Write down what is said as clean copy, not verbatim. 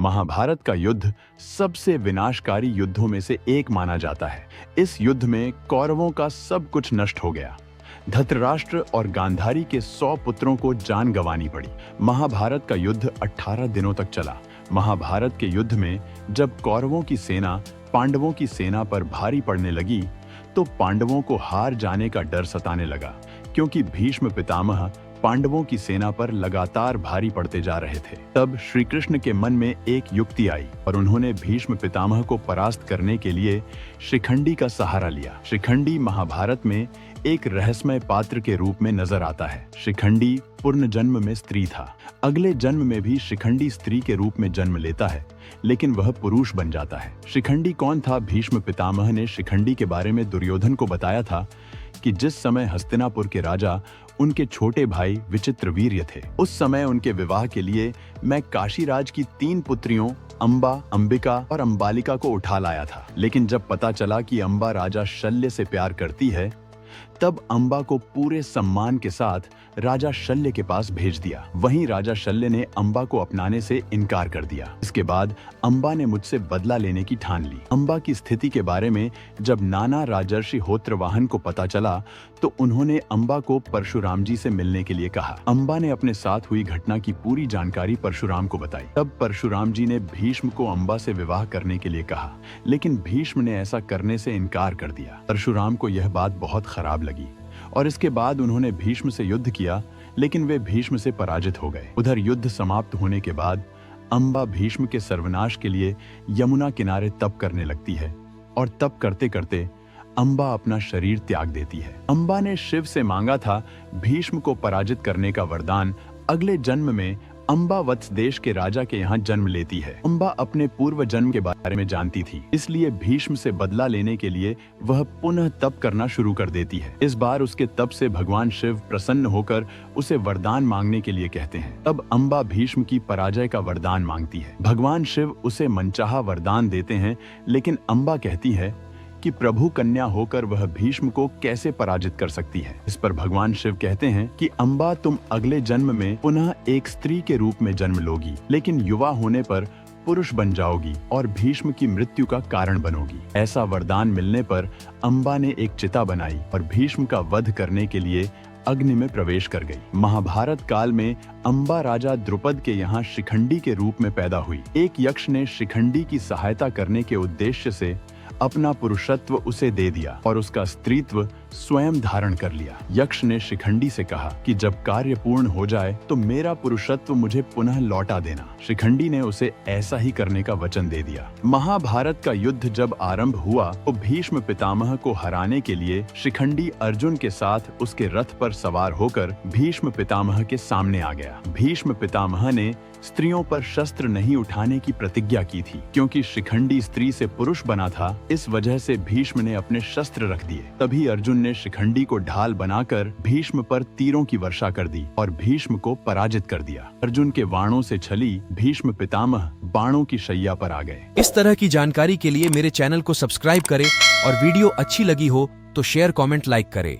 महाभारत का युद्ध सबसे विनाशकारी युद्धों में से एक माना जाता है। इस युद्ध में कौरवों का सब कुछ नष्ट हो गया। धृतराष्ट्र और गांधारी के 100 पुत्रों को जान गंवानी पड़ी। महाभारत का युद्ध 18 दिनों तक चला। महाभारत के युद्ध में जब कौरवों की सेना पांडवों की सेना पर भारी पड़ने लगी, तो पांडवों को हार जाने का डर सताने लगा, क्योंकि भीष्म पितामह पांडवों की सेना पर लगातार भारी पड़ते जा रहे थे। तब श्री कृष्ण के मन में एक युक्ति आई और उन्होंने भीष्म पितामह को परास्त करने के लिए शिखंडी का सहारा लिया। शिखंडी महाभारत में एक रहस्यमय पात्र के रूप में नजर आता है। शिखंडी पूर्ण जन्म में स्त्री था। अगले जन्म में भी शिखंडी स्त्री के रूप में जन्म लेता है, लेकिन वह पुरुष बन जाता है। शिखंडी कौन था? भीष्म पितामह ने शिखंडी के बारे में दुर्योधन को बताया था कि जिस समय हस्तिनापुर के राजा उनके छोटे भाई विचित्रवीर्य थे, उस समय उनके विवाह के लिए मैं काशीराज की 3 पुत्रियों अंबा, अंबिका और अंबालिका को उठा लाया था। लेकिन जब पता चला कि अंबा राजा शल्य से प्यार करती है, तब अंबा को पूरे सम्मान के साथ राजा शल्य के पास भेज दिया। वहीं राजा शल्य ने अंबा को अपनाने से इनकार कर दिया। इसके बाद अंबा ने मुझसे बदला लेने की ठान ली। अंबा की स्थिति के बारे में जब नाना राजर्षि होत्रवाहन को पता चला, तो उन्होंने अंबा को परशुराम जी से मिलने के लिए कहा। अंबा ने अपने साथ हुई घटना की पूरी जानकारी परशुराम को बताई। तब परशुराम जी ने भीष्म को अंबा से विवाह करने के लिए कहा, लेकिन भीष्म ने ऐसा करने से इनकार कर दिया। परशुराम को यह बात बहुत खराब लगी और इसके बाद उन्होंने भीष्म से युद्ध किया, लेकिन वे भीष्म से पराजित हो गए। उधर युद्ध समाप्त होने के बाद अंबा भीष्म के सर्वनाश के लिए यमुना किनारे तप करने लगती है और तप करते करते अंबा अपना शरीर त्याग देती है। अंबा ने शिव से मांगा था भीष्म को पराजित करने का वरदान। अगले जन्म में अंबा वत्स देश के राजा के यहाँ जन्म लेती है। अंबा अपने पूर्व जन्म के बारे में जानती थी, इसलिए भीष्म से बदला लेने के लिए वह पुनः तप करना शुरू कर देती है। इस बार उसके तप से भगवान शिव प्रसन्न होकर उसे वरदान मांगने के लिए कहते हैं। तब अंबा भीष्म की पराजय का वरदान मांगती है। भगवान शिव उसे मनचाहा वरदान देते हैं, लेकिन अंबा कहती है कि प्रभु कन्या होकर वह भीष्म को कैसे पराजित कर सकती है। इस पर भगवान शिव कहते हैं कि अंबा, तुम अगले जन्म में पुनः एक स्त्री के रूप में जन्म लोगी, लेकिन युवा होने पर पुरुष बन जाओगी और भीष्म की मृत्यु का कारण बनोगी। ऐसा वरदान मिलने पर अंबा ने एक चिता बनाई और भीष्म का वध करने के लिए अग्नि में प्रवेश कर गई। महाभारत काल में अंबा राजा द्रुपद के यहाँ शिखंडी के रूप में पैदा हुई। एक यक्ष ने शिखंडी की सहायता करने के उद्देश्य से अपना पुरुषत्व उसे दे दिया और उसका स्त्रीत्व स्वयं धारण कर लिया। यक्ष ने शिखंडी से कहा कि जब कार्य पूर्ण हो जाए तो मेरा पुरुषत्व मुझे पुनः लौटा देना। शिखंडी ने उसे ऐसा ही करने का वचन दे दिया। महाभारत का युद्ध जब आरंभ हुआ तो भीष्म पितामह को हराने के लिए शिखंडी अर्जुन के साथ उसके रथ पर सवार होकर भीष्म पितामह के सामने आ गया। भीष्म पितामह ने स्त्रियों पर शस्त्र नहीं उठाने की प्रतिज्ञा की थी, क्योंकि शिखंडी स्त्री से पुरुष बना था। इस वजह से भीष्म ने अपने शस्त्र रख दिए। तभी अर्जुन ने शिखंडी को ढाल बनाकर भीष्म पर तीरों की वर्षा कर दी और भीष्म को पराजित कर दिया। अर्जुन के बाणों से छली भीष्म पितामह बाणों की शैया पर आ गए। इस तरह की जानकारी के लिए मेरे चैनल को सब्सक्राइब करें और वीडियो अच्छी लगी हो तो शेयर, कमेंट, लाइक करें।